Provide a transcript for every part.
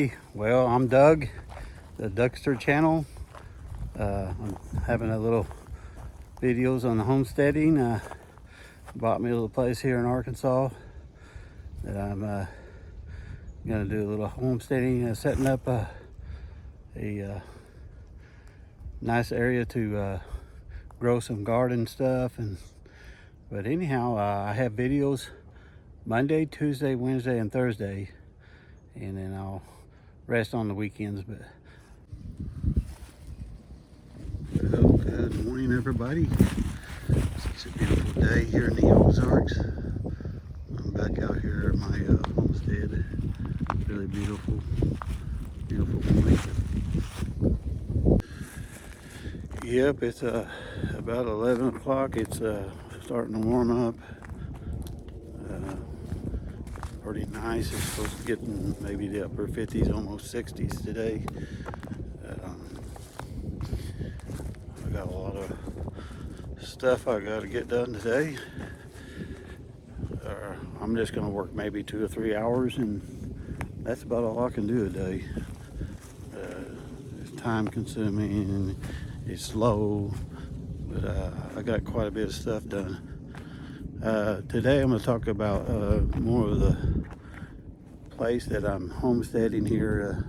Hey, well, I'm Doug, the Dougster channel. I'm having a little videos on the homesteading. Bought me a little place here in Arkansas that I'm gonna do a little homesteading, setting up a nice area to grow some garden stuff. But anyhow, I have videos Monday, Tuesday, Wednesday, and Thursday, and then I'll rest on the weekends. But well, good morning, everybody. It's a beautiful day here in the Ozarks. I'm back out here at my homestead. Really beautiful morning. Yep, it's about 11 o'clock. It's starting to warm up. Pretty nice. It's supposed to get in maybe the upper 50s, almost 60s today. I got a lot of stuff I got to get done today. I'm just going to work maybe 2 or 3 hours, and that's about all I can do a day. It's time consuming and it's slow, but I got quite a bit of stuff done. Today I'm going to talk about more of the place that I'm homesteading here,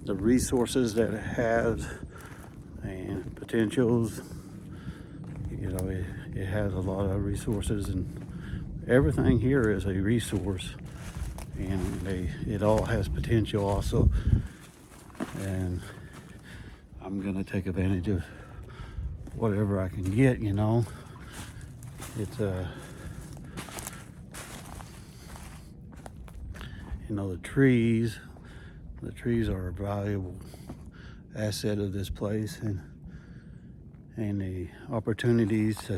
the resources that it has and potentials. You know, it has a lot of resources, and everything here is a resource, and it all has potential also. And I'm gonna take advantage of whatever I can get, you know. It's you know, the trees are a valuable asset of this place, and the opportunities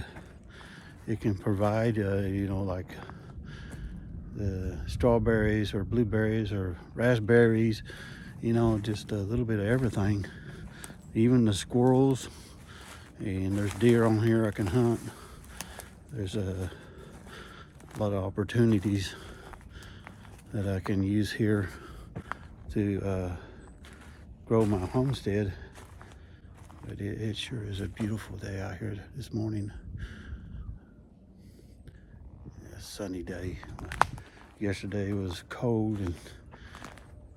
it can provide, you know, like the strawberries or blueberries or raspberries, you know, just a little bit of everything. Even the squirrels, and there's deer on here I can hunt. There's a lot of opportunities that I can use here to grow my homestead. But it sure is a beautiful day out here this morning. A sunny day. Yesterday was cold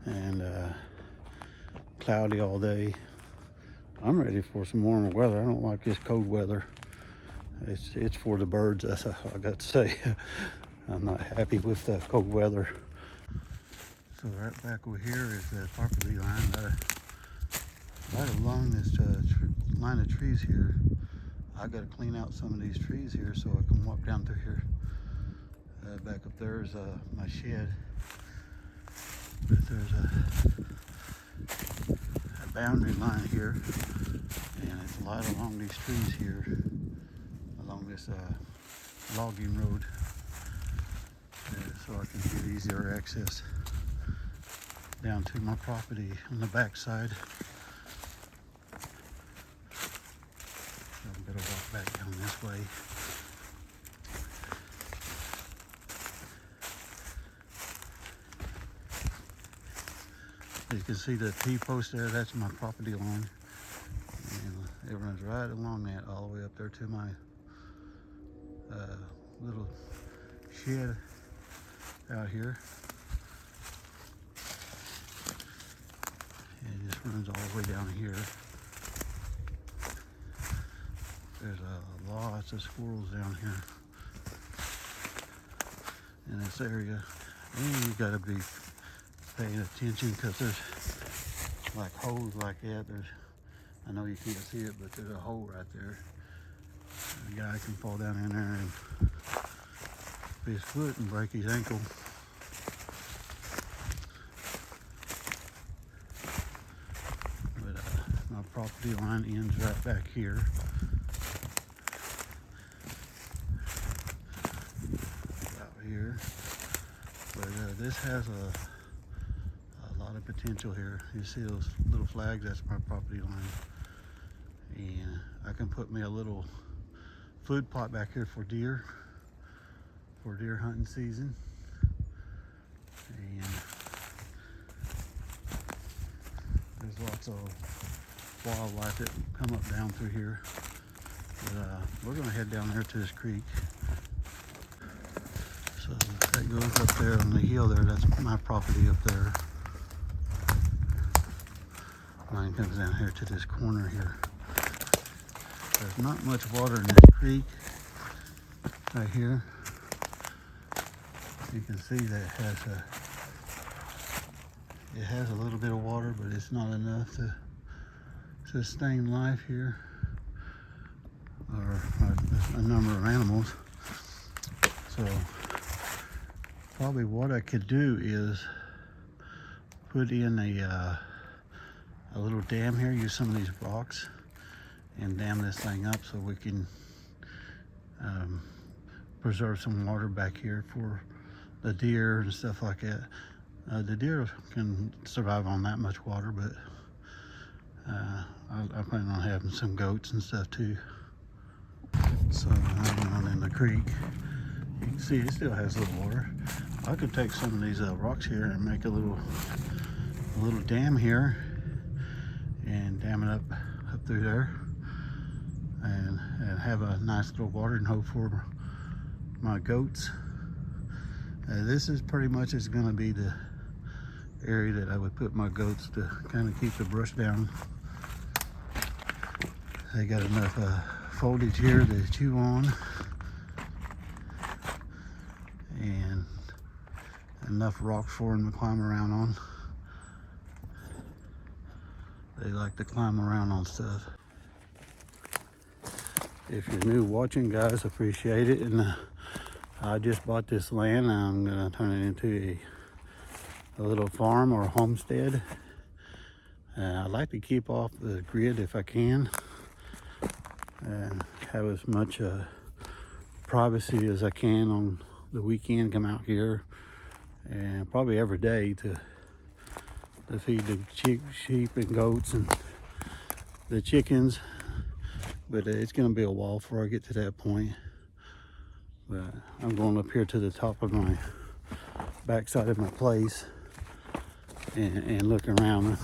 and cloudy all day. I'm ready for some warmer weather. I don't like this cold weather. It's for the birds, that's all I got to say. I'm not happy with the cold weather. So right back over here is the property line. Right along this line of trees here, I got to clean out some of these trees here so I can walk down through here. Back up there is my shed. But there's a boundary line here, and it's right along these trees here, along this logging road, so I can get easier access down to my property on the back side. I'm gonna walk back down this way. You can see the T-post there, that's my property line. And it runs right along that, all the way up there to my little shed out here. And it just runs all the way down here. There's lots of squirrels down here in this area. And you gotta be paying attention, because there's like holes like that. I know you can't see it, but there's a hole right there. A guy can fall down in there and his foot and break his ankle. But my property line ends right back here. Out here. But this has a lot of potential here. You see those little flags? That's my property line. And I can put me a little food plot back here for deer hunting season. And there's lots of wildlife that come up down through here. But we're gonna head down there to this creek. So that goes up there on the hill there. That's my property up there. Mine comes down here to this corner here. There's not much water in this creek right here. You can see that it has a little bit of water, but it's not enough to sustain life here, or a number of animals. So probably what I could do is put in a little dam here, use some of these rocks and dam this thing up so we can preserve some water back here for the deer and stuff like that. The deer can survive on that much water, but I plan on having some goats and stuff too. So I'm down in the creek. You can see it still has a little water. I could take some of these rocks here and make a little dam here and dam it up through there, and have a nice little watering hole for my goats. This is pretty much is going to be the area that I would put my goats to kind of keep the brush down. They got enough foliage here to chew on, and enough rocks for them to climb around on. They like to climb around on stuff. If you're new watching, guys, appreciate it. And I just bought this land. I'm gonna turn it into a little farm or a homestead. I like to keep off the grid if I can, and have as much privacy as I can on the weekend. Come out here and probably every day to feed the sheep and goats and the chickens. But it's going to be a while before I get to that point. But I'm going up here to the top of my backside of my place and looking around,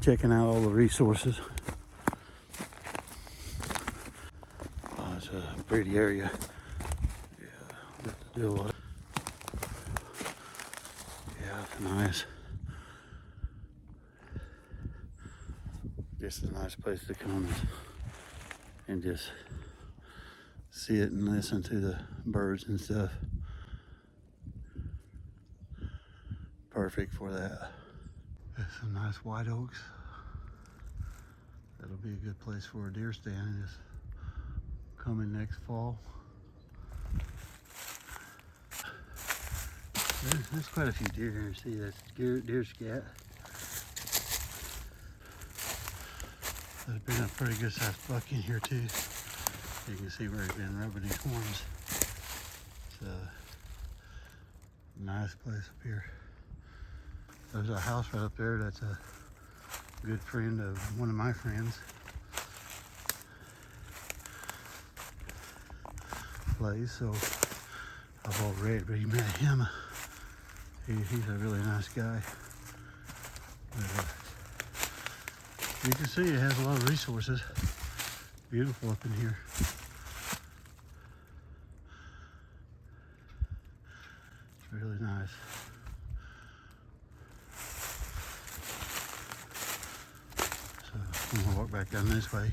checking out all the resources. Oh, it's a pretty area. Yeah, got to do a lot. Yeah, it's nice. Just a nice place to come and just sit and listen to the birds and stuff. Perfect for that. There's some nice white oaks. That'll be a good place for a deer stand. Just coming next fall. There's quite a few deer here. See, that's deer scat. There's been a pretty good sized buck in here too. You can see where he's been rubbing his horns. It's a nice place up here. There's a house right up there that's a good friend of one of my friends' place. So I've already met him. He's a really nice guy. But, you can see it has a lot of resources. Beautiful up in here. It's really nice. So I'm gonna walk back down this way.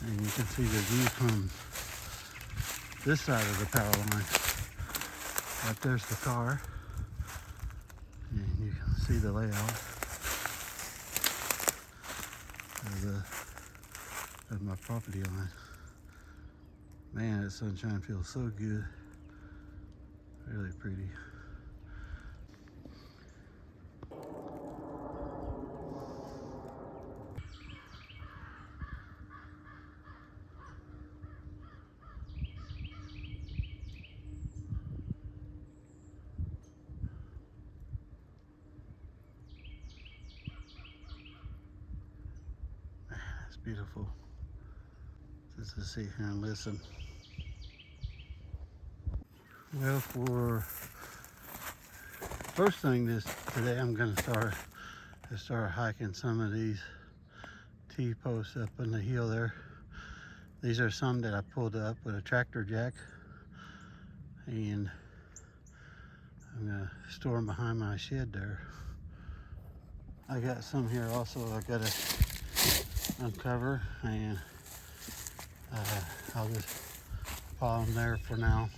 And you can see the view from this side of the power line. Right there's the car. And you can see the layout of my property line. Man, that sunshine feels so good. Really pretty. It's beautiful just to sit here and listen. Well, for first thing today, I'm gonna start hiking some of these T-posts up on the hill there. These are some that I pulled up with a tractor jack, and I'm gonna store them behind my shed there. I got some here also I gotta uncover, and I'll just pile them there for now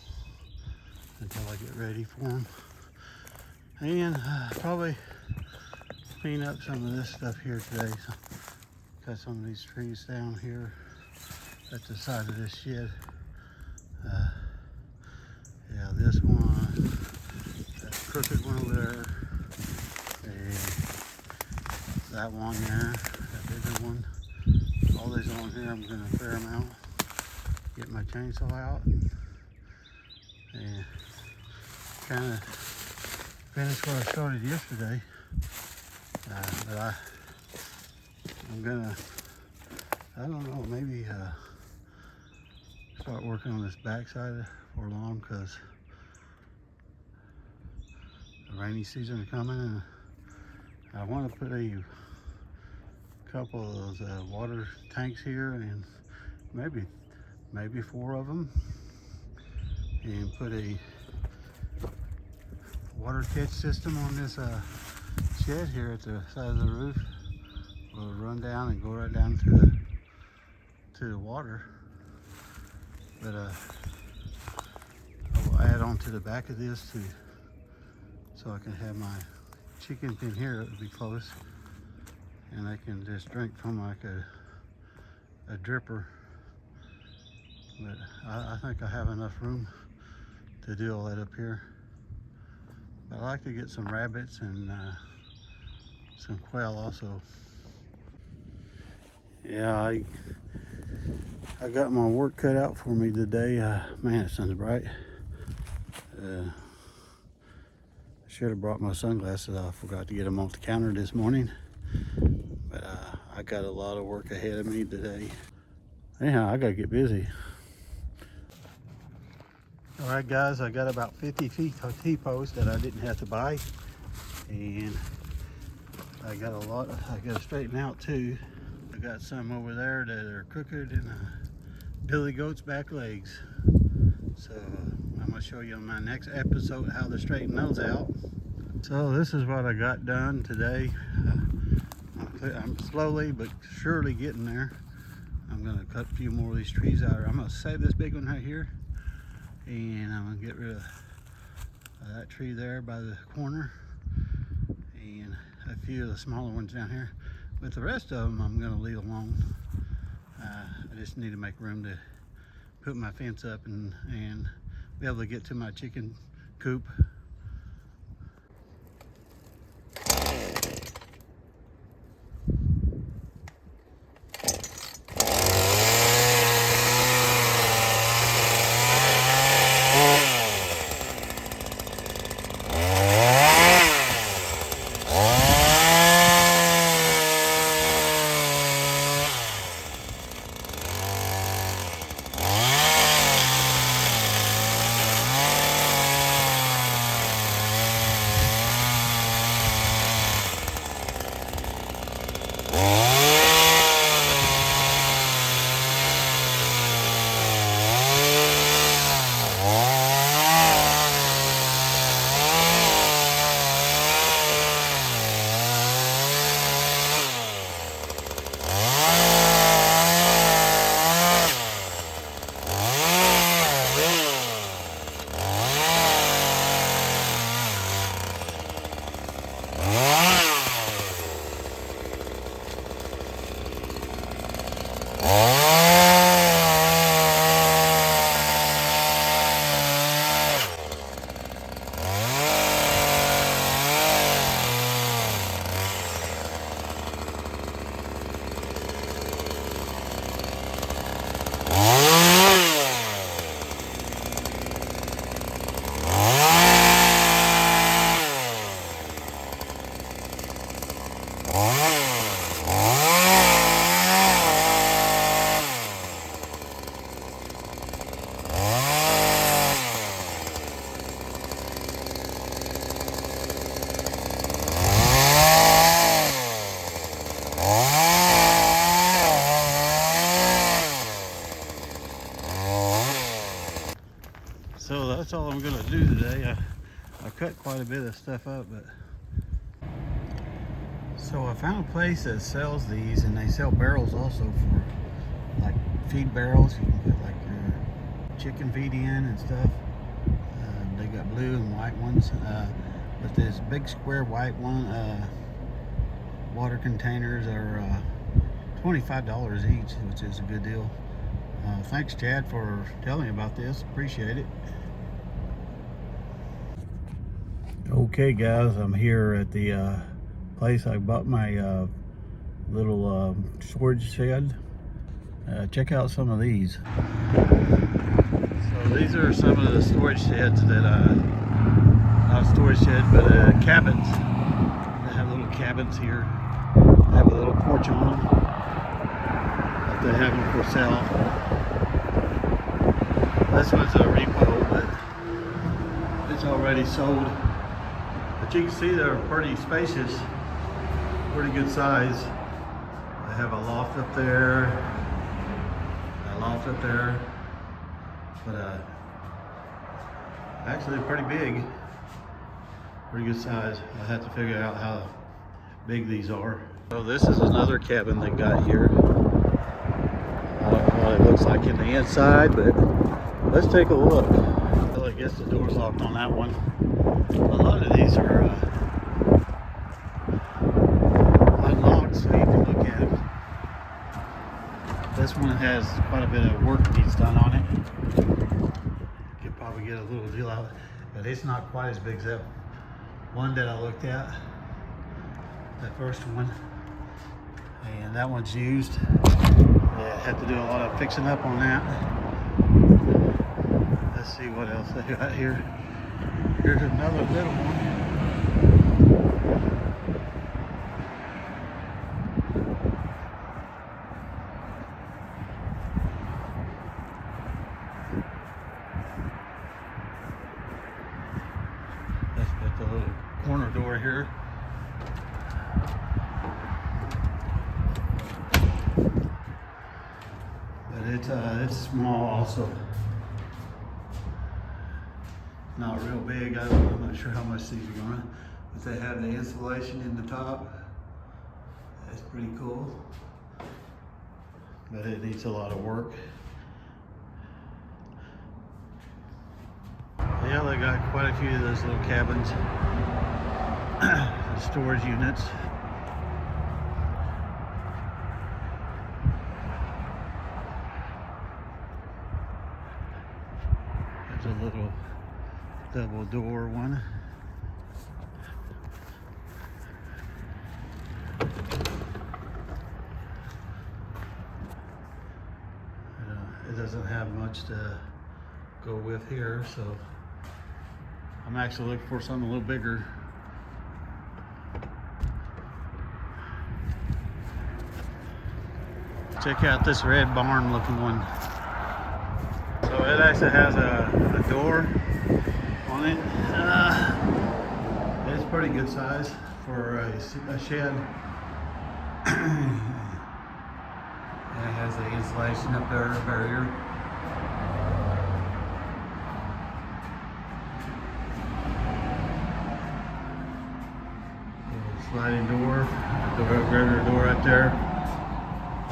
until I get ready for them. And probably clean up some of this stuff here today. So, cut some of these trees down here at the side of this shed. Yeah, this one, that crooked one over there, and that one there, that bigger one. All these on here, I'm gonna clear them out, get my chainsaw out, and kind of finish what I started yesterday. But I'm gonna, I don't know, maybe start working on this backside for long, because the rainy season is coming, and I want to put a couple of those water tanks here, and maybe 4 of them, and put a water catch system on this shed here at the side of the roof. Will run down and go right down to the water. But I will add on to the back of this so I can have my chickens in here. It would be close, and I can just drink from like a dripper. But I think I have enough room to do all that up here. But I like to get some rabbits and some quail also. Yeah, I got my work cut out for me today. Man, the sun's bright. I should have brought my sunglasses. I forgot to get them off the counter this morning. But I got a lot of work ahead of me today. Anyhow, I gotta get busy. All right, guys, I got about 50 feet of T-posts that I didn't have to buy, and I got a lot I gotta straighten out too. I got some over there that are crooked and billy goat's back legs. So I'm gonna show you on my next episode how to straighten those out. So this is what I got done today. I'm slowly but surely getting there. I'm gonna cut a few more of these trees out. I'm gonna save this big one right here, and I'm gonna get rid of that tree there by the corner, and a few of the smaller ones down here. But the rest of them I'm gonna leave alone. I just need to make room to put my fence up and be able to get to my chicken coop. that's all I'm gonna do today. I cut quite a bit of stuff up, but so I found a place that sells these, and they sell barrels also for like feed barrels. You can put like your chicken feed in and stuff. They got blue and white ones, but this big square white one, water containers are $25 each, which is a good deal. Thanks, Chad, for telling me about this. Appreciate it. Okay, guys, I'm here at the place I bought my little storage shed. Check out some of these. So these are some of the storage sheds that not storage shed, but cabins. They have little cabins here. They have a little porch on them. But they have them for sale. This one's a repo, but it's already sold. But you can see they're pretty spacious, pretty good size. They have a loft up there, but actually pretty big, pretty good size. I have to figure out how big these are. So this is another cabin they got here. I don't know what it looks like in the inside, but let's take a look. Well, I guess the door's locked on that one. A lot of these are unlocked, so you can look at them. This one has quite a bit of work needs done on it. Could probably get a little deal out, but it's not quite as big as that one that I looked at, that first one. And that one's used. I have to do a lot of fixing up on that. Let's see what else they got here. Here's another little one. Let's put the little corner door here. But it's small also. Not real big. I'm not sure how much these are going, but they have the insulation in the top. That's pretty cool, but it needs a lot of work. Yeah, they got quite a few of those little cabins, storage units. There's a little double door one. It doesn't have much to go with here, so I'm actually looking for something a little bigger. Check out this red barn looking one. So it actually has a door on it. It's pretty good size for a shed. It has the insulation up there, barrier. Sliding door, regular door right there.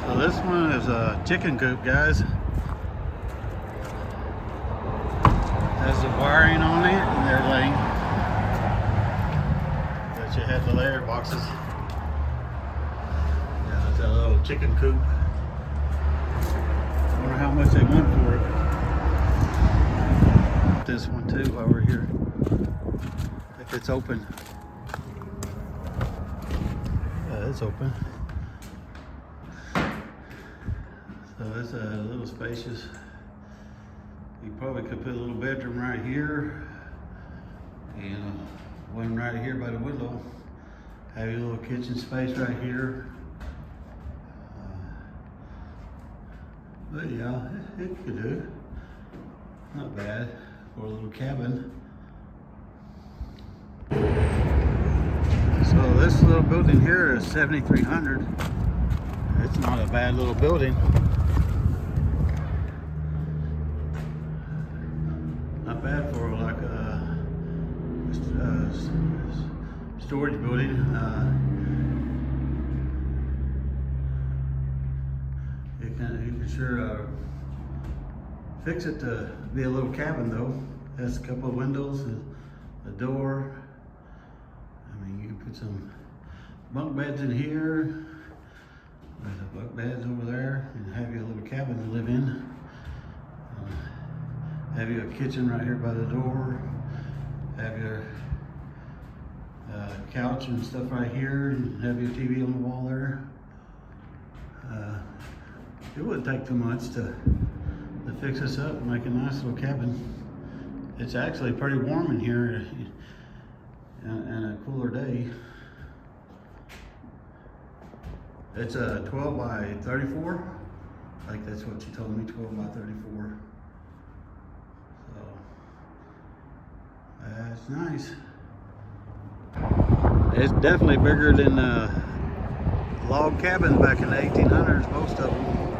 So this one is a chicken coop, guys. Has the wiring on it and everything. But you have the layer boxes. Yeah, it's a little chicken coop. I wonder how much they want for it. This one too over here. If it's open. Yeah, it's open. So it's a little spacious. You probably could put a little bedroom right here and one right here by the window. Have your little kitchen space right here. But yeah, it could do. Not bad for a little cabin. So this little building here is 7,300. It's not a bad little building. Not bad for storage building. You can sure fix it to be a little cabin though. Has a couple of windows, a door. I mean, you can put some bunk beds in here. There's a bunk beds over there, and have you a little cabin to live in. Have you a kitchen right here by the door. Have your couch and stuff right here, and have your TV on the wall there. It wouldn't take too much to fix this up and make a nice little cabin. It's actually pretty warm in here in a cooler day. It's a 12 by 34. I think that's what she told me, 12 by 34. So that's nice. It's definitely bigger than log cabins back in the 1800s, most of them.